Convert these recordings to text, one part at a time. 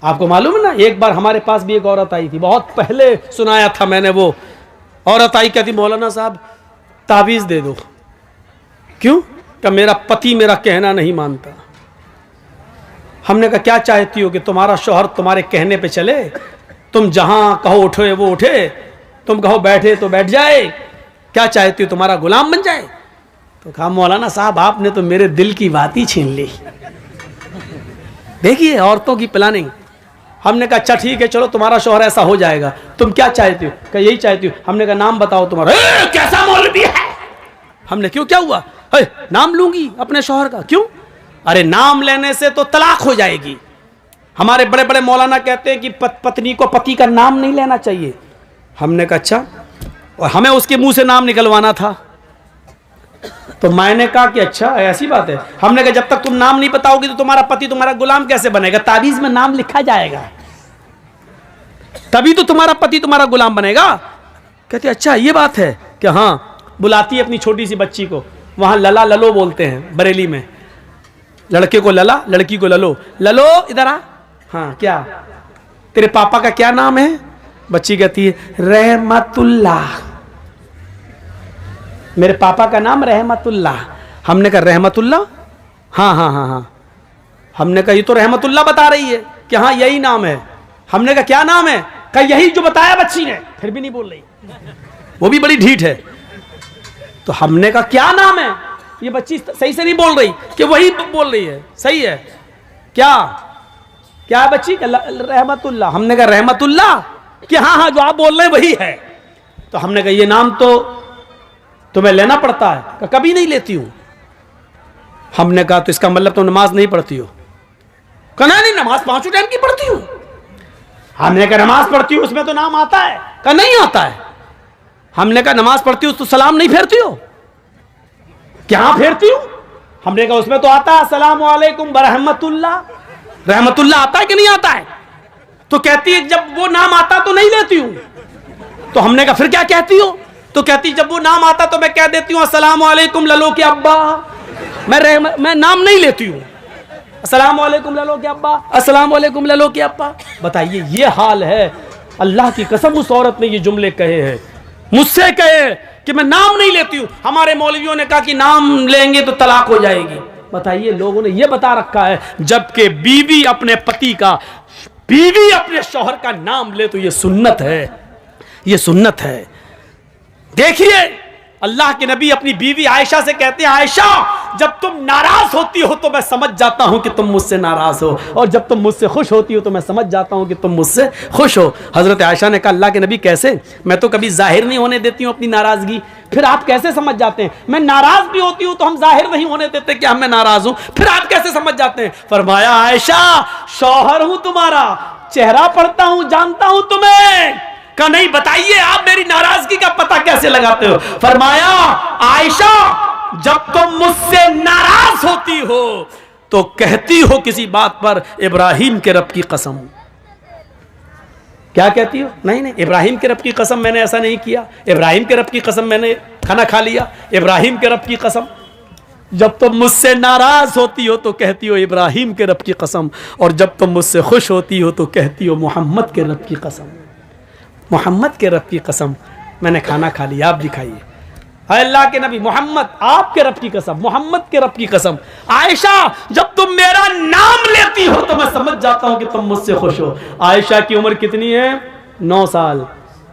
आपको मालूम है ना, एक बार हमारे पास भी एक औरत आई थी, बहुत पहले सुनाया था मैंने। वो औरत आई, कहती मौलाना साहब ताबीज़ दे दो। क्यों? कि मेरा पति मेरा कहना नहीं मानता। हमने कहा क्या चाहती हो कि तुम्हारा शौहर तुम्हारे कहने पे चले? तुम जहां कहो उठे वो उठे, तुम कहो बैठे तो बैठ जाए, क्या चाहती हो तुम्हारा गुलाम बन जाए? तो कहा मौलाना साहब आपने तो मेरे दिल की बात ही छीन ली। देखिए औरतों की प्लानिंग। हमने कहा अच्छा ठीक है, चलो तुम्हारा शौहर ऐसा हो जाएगा, तुम क्या चाहती हो? कहा यही चाहती हो। हमने कहा नाम बताओ तुम्हारा। कैसा मौलवी है? हमने क्यों, क्या हुआ? नाम लूंगी अपने शौहर का। क्यों? अरे नाम लेने से तो तलाक हो जाएगी। हमारे बड़े बड़े मौलाना कहते हैं कि पत्नी को पति का नाम नहीं लेना चाहिए। हमने कहा अच्छा, और हमें उसके मुंह से नाम निकलवाना था। तो मैंने कहा कि अच्छा ऐसी बात है। हमने कहा जब तक तुम नाम नहीं बताओगी तो तुम्हारा पति तुम्हारा गुलाम कैसे बनेगा? ताबीज में नाम लिखा जाएगा, तभी तो तुम्हारा पति तुम्हारा गुलाम बनेगा। कहते अच्छा ये बात है कि हाँ। बुलाती है अपनी छोटी सी बच्ची को, वहां लला ललो बोलते हैं बरेली में। लड़के को लला, लड़की को ललो। ललो इधर आ। हाँ क्या तेरे पापा का क्या नाम है? बच्ची कहती है रहमतुल्लाह। मेरे पापा का नाम रहमतुल्लाह। हमने कहा रहमतुल्लाह? हाँ हाँ हाँ हाँ। हमने कहा ये तो रहमतुल्लाह बता रही है कि हाँ यही नाम है। हमने कहा क्या नाम है? कहा यही जो बताया बच्ची ने। फिर भी नहीं बोल रही, वो भी बड़ी ढीठ है। तो हमने कहा क्या नाम है? ये बच्ची सही से नहीं बोल रही कि वही बोल रही है। सही है क्या? क्या है बच्ची? रहमतुल्लाह। हमने कहा रहमतुल्लाह कि हाँ हाँ जो आप बोल रहे हैं वही है। तो हमने कहा ये नाम तो तुम्हें लेना पड़ता है। कहा कभी नहीं लेती हूं। हमने कहा तो इसका मतलब तुम नमाज नहीं पढ़ती हो? कहा नहीं नमाज 5 टाइम की पढ़ती हूं। हमने कहा नमाज पढ़ती हूं उसमें तो नाम आता है? कहा नहीं आता है। हमने कहा नमाज पढ़ती हूं तो सलाम नहीं फेरती हो? क्या फेरती हूं? हमने कहा उसमें तो आता है अस्सलामु अलैकुम बरहमतुल्लाह। रहमतुल्लाह आता है कि नहीं आता है? तो कहती है जब वो नाम आता तो नहीं लेती हूं। तो हमने कहा फिर क्या कहती हो? तो कहती जब वो नाम आता तो मैं कह देती हूं अस्सलामु अलैकुम ललो के अब्बा। मैं नाम नहीं लेती हूं। अस्सलामु अलैकुम ललो के अब्बा, अस्सलामु अलैकुम ललो के अब्बा। बताइए ये हाल है। अल्लाह की कसम उस औरत ने ये जुमले कहे हैं, मुझसे कहे कि मैं नाम नहीं लेती हूं। हमारे मौलवियों ने कहा कि नाम लेंगे तो तलाक हो जाएगी। बताइए लोगों ने यह बता रखा है, जबकि बीवी अपने पति का, बीवी अपने शौहर का नाम ले तो यह सुन्नत है, यह सुन्नत है। देखिए अल्लाह के नबी अपनी बीवी आयशा से कहते हैं आयशा जब तुम नाराज होती हो तो मैं समझ जाता हूं कि तुम मुझसे नाराज हो, और जब तुम मुझसे खुश होती हो तो मैं समझ जाता हूं कि तुम मुझसे खुश हो। हजरत आयशा ने कहा अल्लाह के नबी कैसे? मैं तो कभी जाहिर नहीं होने देती हूं अपनी नाराजगी, फिर आप कैसे समझ जाते हैं? मैं नाराज भी होती हूं तो हम जाहिर नहीं होने देते कि मैं नाराज हूं, फिर आप कैसे समझ जाते हैं? फरमाया आयशा शौहर हूं तुम्हारा, चेहरा पढ़ता हूं, जानता हूं तुम्हें। का नहीं बताइए आप मेरी नाराजगी का पता कैसे लगाते हो? फरमाया आयशा जब तुम मुझसे नाराज होती हो तो कहती हो किसी बात पर इब्राहिम के रब की कसम। क्या कहती हो? नहीं नहीं इब्राहिम के रब की कसम मैंने ऐसा नहीं किया, इब्राहिम के रब की कसम मैंने खाना खा लिया, इब्राहिम के रब की कसम। जब तुम मुझसे नाराज होती हो तो कहती हो इब्राहिम के रब की कसम, और जब तुम मुझसे खुश होती हो तो कहती हो मोहम्मद के रब की कसम, मोहम्मद के रब की कसम मैंने खाना खा लिया, आप दिखाइए। अल्लाह के नबी मोहम्मद आपके रब की कसम, मोहम्मद के रब की कसम। आयशा जब तुम मेरा नाम लेती हो तो मैं समझ जाता हूं कि तुम मुझसे खुश हो। आयशा की उम्र कितनी है? 9 साल।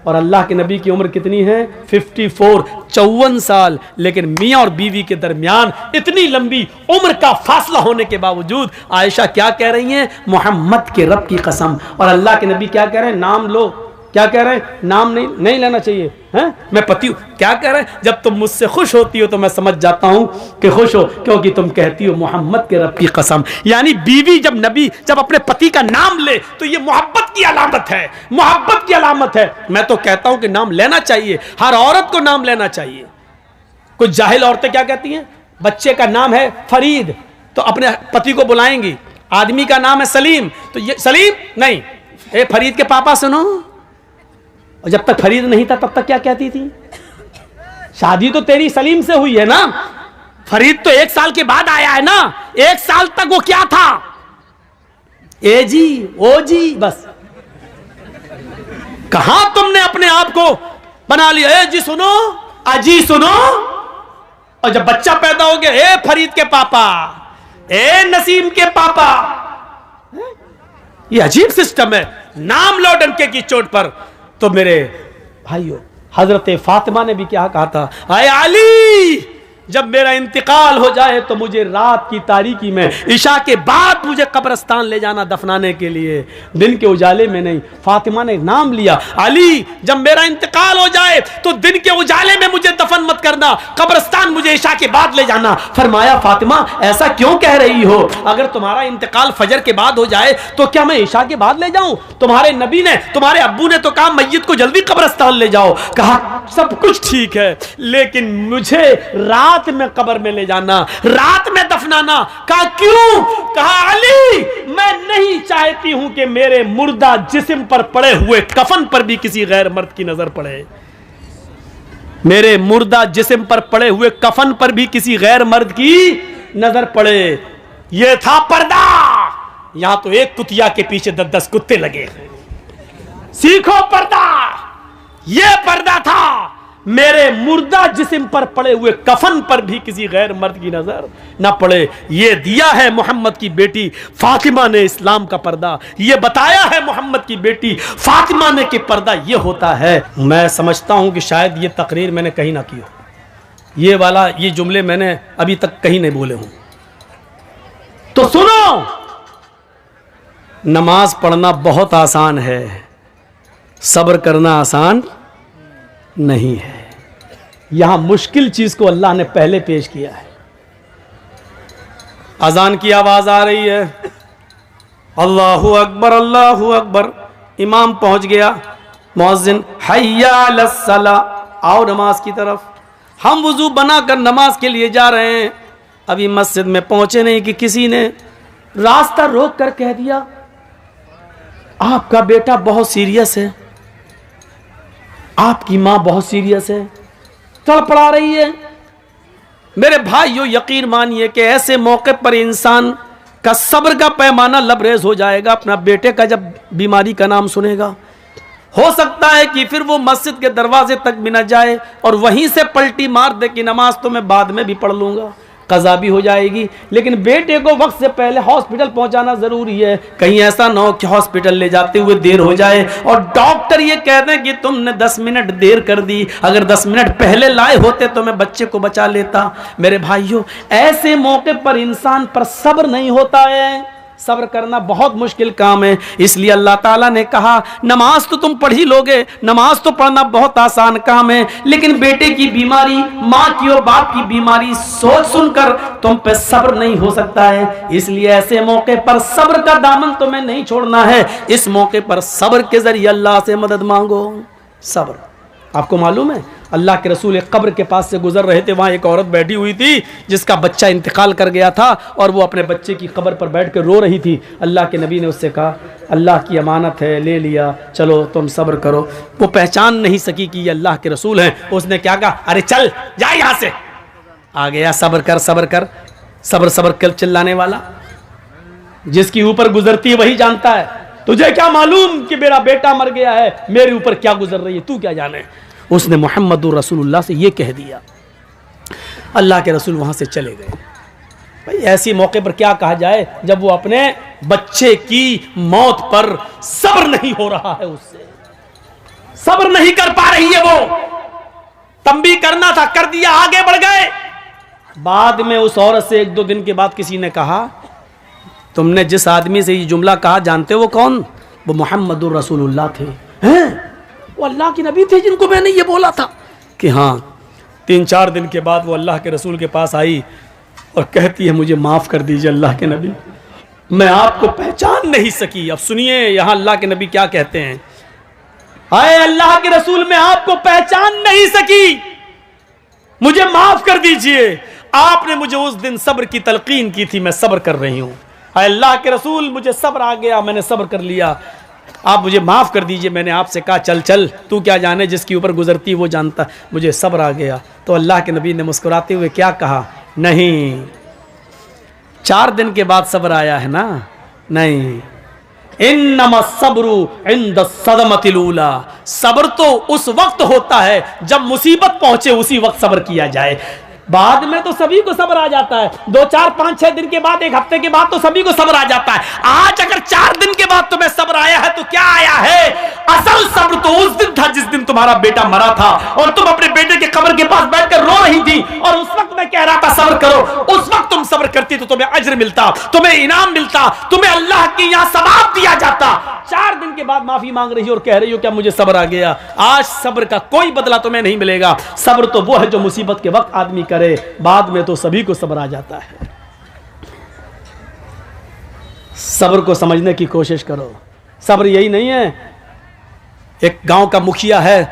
और अल्लाह के नबी की उम्र कितनी है? 54, 54 साल। लेकिन मियाँ और बीवी के दरमियान इतनी लंबी उम्र का फासला होने के बावजूद आयशा क्या कह रही हैं? मोहम्मद के रब की कसम। और अल्लाह के नबी क्या कह रहे हैं? नाम लो। क्या कह रहे हैं? नाम नहीं लेना चाहिए हैं? मैं पति हूं। क्या कह रहे हैं? जब तुम मुझसे खुश होती हो तो मैं समझ जाता हूं कि खुश हो, क्योंकि तुम कहती हो मोहम्मद के रब की कसम। यानी बीवी जब अपने पति का नाम ले तो ये मोहब्बत की अलामत है, मोहब्बत की अलामत है। मैं तो कहता हूं कि नाम लेना चाहिए, हर औरत को नाम लेना चाहिए। कुछ जाहिल औरतें क्या कहती हैं? बच्चे का नाम है फरीद तो अपने पति को बुलाएंगी, आदमी का नाम है सलीम तो ये सलीम नहीं, ए फरीद के पापा सुनो। और जब तक फरीद नहीं था तब तक क्या कहती थी? शादी तो तेरी सलीम से हुई है ना, फरीद तो 1 साल के बाद आया है ना, 1 साल तक वो क्या था? ए जी, ओ जी, बस। कहां तुमने अपने आप को बना लिया, ए जी सुनो, अजी सुनो। और जब बच्चा पैदा हो गया, ए फरीद के पापा, ए नसीम के पापा। ये अजीब सिस्टम है। नाम लो डंके की चोट पर। तो मेरे भाइयों, हजरत फातिमा ने भी क्या कहा था, आए अली, जब मेरा इंतकाल हो जाए तो मुझे रात की तारीकी में इशा के बाद मुझे कब्रिस्तान ले जाना दफनाने के लिए, दिन के उजाले में नहीं। फातिमा ने नाम लिया, अली जब मेरा इंतकाल हो जाए तो दिन के उजाले में मुझे दफन मत करना, कब्रिस्तान मुझे इशा के बाद ले जाना। फरमाया, फातिमा ऐसा क्यों कह रही हो? अगर तुम्हारा इंतकाल फजर के बाद हो जाए तो क्या मैं इशा के बाद ले जाऊं? तुम्हारे नबी ने, तुम्हारे अब्बू ने तो कहा मैयत को जल्दी कब्रिस्तान ले जाओ। कहा सब कुछ ठीक है, लेकिन मुझे रात में कब्र में ले जाना, रात में दफनाना। कहा क्यों? कहा अली, मैं नहीं चाहती हूं कि मेरे मुर्दा जिस्म पर पड़े हुए कफन पर भी किसी गैर मर्द की नजर पड़े। मेरे मुर्दा जिस्म पर पड़े हुए कफन पर भी किसी गैर मर्द की नजर पड़े। यह था पर्दा। यहां तो एक कुतिया के पीछे 10-10 कुत्ते लगे। सीखो पर्दा। यह पर्दा था। मेरे मुर्दा जिस्म पर पड़े हुए कफन पर भी किसी गैर मर्द की नजर ना पड़े। यह दिया है मोहम्मद की बेटी फातिमा ने इस्लाम का पर्दा। यह बताया है मोहम्मद की बेटी फातिमा ने कि पर्दा यह होता है। मैं समझता हूं कि शायद यह तकरीर मैंने कहीं ना की हो, ये जुमले मैंने अभी तक कहीं नहीं बोले हूं। तो सुनो, नमाज पढ़ना बहुत आसान है, सब्र करना आसान नहीं है। यहां मुश्किल चीज को अल्लाह ने पहले पेश किया है। अजान की आवाज आ रही है, अल्लाहु अकबर, अल्लाहु अकबर। इमाम पहुंच गया, मुअज्जिन हय्या अलस्सला, आओ नमाज की तरफ। हम वुजू बनाकर नमाज के लिए जा रहे हैं, अभी मस्जिद में पहुंचे नहीं कि किसी ने रास्ता रोक कर कह दिया, आपका बेटा बहुत सीरियस है, आपकी मां बहुत सीरियस है, तड़पड़ा रही है। मेरे भाइयों, यकीन मानिए कि ऐसे मौके पर इंसान का सब्र का पैमाना लबरेज हो जाएगा। अपना बेटे का जब बीमारी का नाम सुनेगा, हो सकता है कि फिर वो मस्जिद के दरवाजे तक भी न जाए और वहीं से पलटी मार दे कि नमाज तो मैं बाद में भी पढ़ लूंगा, कज़ा भी हो जाएगी। लेकिन बेटे को वक्त से पहले हॉस्पिटल पहुंचाना जरूरी है। कहीं ऐसा ना हो कि हॉस्पिटल ले जाते हुए देर हो जाए और डॉक्टर ये कह दें कि तुमने 10 मिनट देर कर दी, अगर 10 मिनट पहले लाए होते तो मैं बच्चे को बचा लेता। मेरे भाइयों, ऐसे मौके पर इंसान पर सब्र नहीं होता है। सब्र करना बहुत मुश्किल काम है। इसलिए अल्लाह ताला ने कहा, नमाज तो तुम पढ़ ही लोगे, नमाज तो पढ़ना बहुत आसान काम है, लेकिन बेटे की बीमारी, माँ की और बाप की बीमारी सोच सुनकर तुम पे सब्र नहीं हो सकता है। इसलिए ऐसे मौके पर सब्र का दामन तुम्हें नहीं छोड़ना है। इस मौके पर सब्र के जरिए अल्लाह से मदद मांगो। सब्र, आपको मालूम है अल्लाह के रसूल एक कब्र के पास से गुजर रहे थे, वहां एक औरत बैठी हुई थी जिसका बच्चा इंतकाल कर गया था और वो अपने बच्चे की कब्र पर बैठ कर रो रही थी। अल्लाह के नबी ने उससे कहा, अल्लाह की अमानत है, ले लिया, चलो तुम सब्र करो। वो पहचान नहीं सकी कि ये अल्लाह के रसूल हैं। उसने क्या कहा, अरे चल जा यहां से। आ गया, सब्र कर, सब्र कर, सब्र सब्र कर चिल्लाने वाला। जिसकी ऊपर गुजरती है वही जानता है। तुझे क्या मालूम कि मेरा बेटा मर गया है, मेरे ऊपर क्या गुजर रही है, तू क्या जाने। उसने मोहम्मदुर रसूलुल्लाह से ये कह दिया। अल्लाह के रसूल वहां से चले गए। भाई ऐसी मौके पर क्या कहा जाए जब वो अपने बच्चे की मौत पर सब्र नहीं हो रहा है, उससे सब्र नहीं कर पा रही है। वो तंबी करना था, कर दिया, आगे बढ़ गए। बाद में उस औरत से 1-2 दिन के बाद किसी ने कहा, तुमने जिस आदमी से ये जुमला कहा जानते हो वो कौन? वो मोहम्मदुर रसूलुल्लाह थे। हैं? वो अल्लाह के नबी थे जिनको मैंने ये बोला था। कि हाँ। 3-4 दिन के बाद वो अल्लाह के रसूल के पास आई और कहती है, मुझे माफ़ कर दीजिए अल्लाह के नबी, मैं आपको पहचान नहीं सकी। अब सुनिए यहाँ अल्लाह के नबी क्या कहते हैं, आए अल्लाह के रसूल, मैं आपको पहचान नहीं सकी, मुझे माफ़ कर दीजिए। आपने मुझे उस दिन सब्र की तलकीन की थी, मैं सब्र कर रही हूँ। अल्लाह के रसूल, मुझे सब्र आ गया, मैंने सब्र कर लिया, आप मुझे माफ़ कर दीजिए। मैंने आपसे कहा चल चल, तू क्या जाने, जिसके ऊपर गुजरती वो जानता, मुझे सब्र आ गया। तो अल्लाह के नबी ने मुस्कुराते हुए क्या कहा, नहीं 4 दिन के बाद सब्र आया है ना, नहीं इन्नमा सब्रु इंद सदमतिल ऊला, सब्र तो उस वक्त होता है जब मुसीबत पहुंचे, उसी वक्त सब्र किया जाए। बाद में तो सभी को सब्र आ जाता है, 2 4 5 6 दिन के बाद, 1 हफ्ते के बाद तो सभी को सब्र आ जाता है। आज अगर 4 दिन के बाद तुम्हें सब्र आया है तो क्या आया है? असल सब्र तो उस दिन था जिस दिन तुम्हारा बेटा मरा था और तुम अपने बेटे के कब्र के पास बैठकर रो रही थी, और उस वक्त मैं कह रहा था सब्र करो। उस वक्त तुम सब्र करती तो तुम्हें अज्र मिलता, तुम्हें इनाम मिलता, तुम्हें अल्लाह के यहां सवाब दिया जाता। 4 दिन के बाद माफी मांग रही हो और कह रही हो क्या मुझे सब्र आ गया। आज सब्र का कोई बदला तुम्हें नहीं मिलेगा। सब्र तो वो है जो मुसीबत के वक्त आदमी करे, बाद में तो सभी को सब्र आ जाता है। सब्र को समझने की कोशिश करो। सब्र यही नहीं है एक गांव का मुखिया है,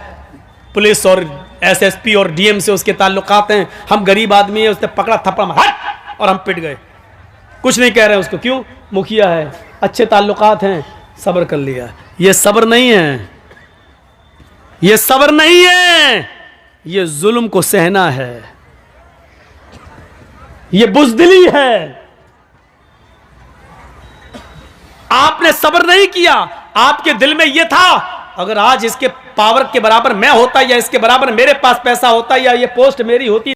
पुलिस और एसएसपी और डीएम से उसके ताल्लुकात हैं, हम गरीब आदमी है, उसने पकड़ा थप्पड़ मारा और हम पिट गए, कुछ नहीं कह रहे उसको, क्यों? मुखिया है, अच्छे ताल्लुकात हैं, सब्र कर लिया। ये सब्र नहीं है, ये सब्र नहीं है, ये जुल्म को सहना है, ये बुज़दिली है। आपने सब्र नहीं किया, आपके दिल में यह था अगर आज इसके पावर के बराबर मैं होता या इसके बराबर मेरे पास पैसा होता या ये पोस्ट मेरी होती